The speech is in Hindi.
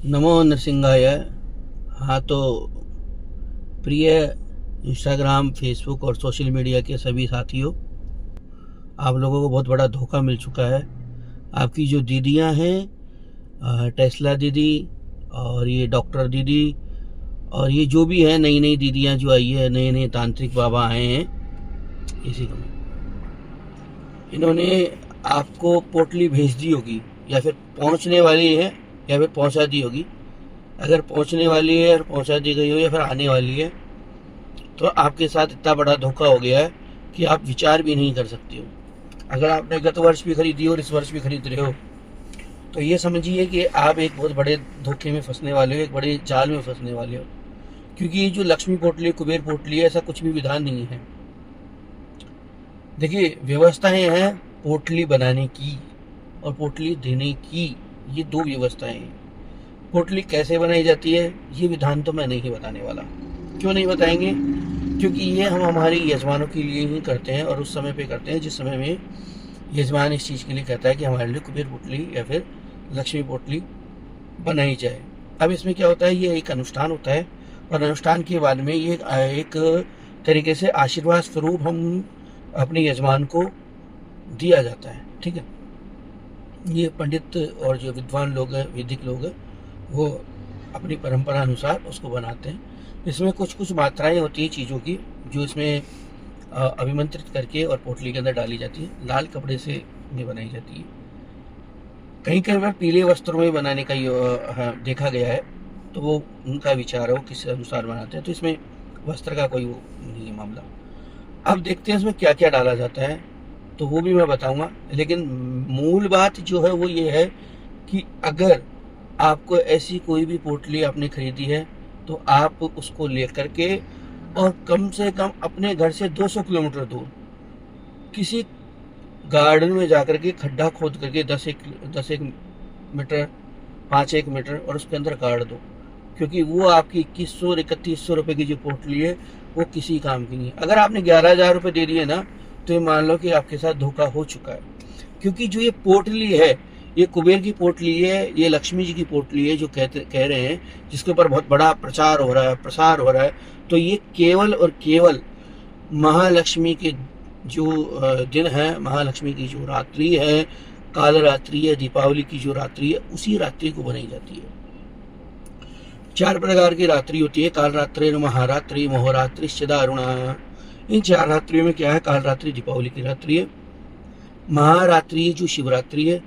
नमो नरसिंहाय। हाँ तो प्रिय इंस्टाग्राम, फेसबुक और सोशल मीडिया के सभी साथियों, आप लोगों को बहुत बड़ा धोखा मिल चुका है। आपकी जो दीदियाँ हैं, टेस्ला दीदी और ये डॉक्टर दीदी और ये जो भी है नई नई दीदियाँ जो आई है, नए नए तांत्रिक बाबा आए हैं, इसी को इन्होंने आपको पोटली भेज दी होगी या फिर पहुंचने वाली है या फिर पहुंचा दी होगी। अगर पहुंचने वाली है और पहुंचा दी गई हो या फिर आने वाली है तो आपके साथ इतना बड़ा धोखा हो गया है कि आप विचार भी नहीं कर सकते हो। अगर आपने गत वर्ष भी खरीदी हो और इस वर्ष भी खरीद रहे हो तो ये समझिए कि आप एक बहुत बड़े धोखे में फंसने वाले हो, एक बड़े जाल में फंसने वाले हो। क्योंकि ये जो लक्ष्मी पोटली, कुबेर पोटली है, ऐसा कुछ भी विधान नहीं है। देखिए, व्यवस्थाएं हैं पोटली बनाने की और पोटली देने की, ये दो व्यवस्थाएं हैं। पोटली कैसे बनाई जाती है ये विधान तो मैं नहीं बताने वाला। क्यों नहीं बताएंगे? क्योंकि ये हम हमारे यजमानों के लिए ही करते हैं और उस समय पे करते हैं जिस समय में यजमान इस चीज़ के लिए कहता है कि हमारे लिए कुबेर पोटली या फिर लक्ष्मी पोटली बनाई जाए। अब इसमें क्या होता है, ये एक अनुष्ठान होता है और अनुष्ठान के बाद में ये एक तरीके से आशीर्वाद स्वरूप हम अपने यजमान को दिया जाता है। ठीक है, ये पंडित और जो विद्वान लोग हैं, वैदिक लोग हैं, वो अपनी परंपरा अनुसार उसको बनाते हैं। इसमें कुछ कुछ मात्राएं होती है चीज़ों की जो इसमें अभिमंत्रित करके और पोटली के अंदर डाली जाती है। लाल कपड़े से ये बनाई जाती है। कहीं कहीं बार पीले वस्त्रों में बनाने का देखा गया है, तो वो उनका विचार है, वो किस अनुसार बनाते हैं। तो इसमें वस्त्र का कोई वो नहीं है मामला। अब देखते हैं इसमें क्या क्या डाला जाता है, तो वो भी मैं बताऊंगा। लेकिन मूल बात जो है वो ये है कि अगर आपको ऐसी कोई भी पोटली आपने खरीदी है तो आप उसको लेकर के और कम से कम अपने घर से 200 किलोमीटर दूर किसी गार्डन में जाकर के खड्डा खोद करके 10 एक मीटर, 5 मीटर और उसके अंदर गाड़ दो। क्योंकि वो आपकी 2100 और 3100 रुपये की जो पोटली है वो किसी काम की नहीं है। अगर आपने 11,000 रुपये दे दिए ना तो ये मान लो कि आपके साथ धोखा हो चुका है। क्योंकि जो ये पोटली है, ये कुबेर की पोटली है, ये लक्ष्मी जी की पोटली है जो कह रहे हैं, जिसके ऊपर बहुत बड़ा प्रचार हो रहा है, प्रसार हो रहा है। तो ये केवल और केवल महालक्ष्मी के जो दिन है, महालक्ष्मी की जो रात्रि है, काल रात्रि है, दीपावली की जो रात्रि है, उसी रात्रि को बनाई जाती है। 4 प्रकार की रात्रि होती है। काल रात्रि, महारात्रि, मोहरात्रि, दारुणा। इन 4 रात्रियों में क्या है, काल रात्रि दीपावली की रात्रि है, महारात्रि जो शिवरात्रि है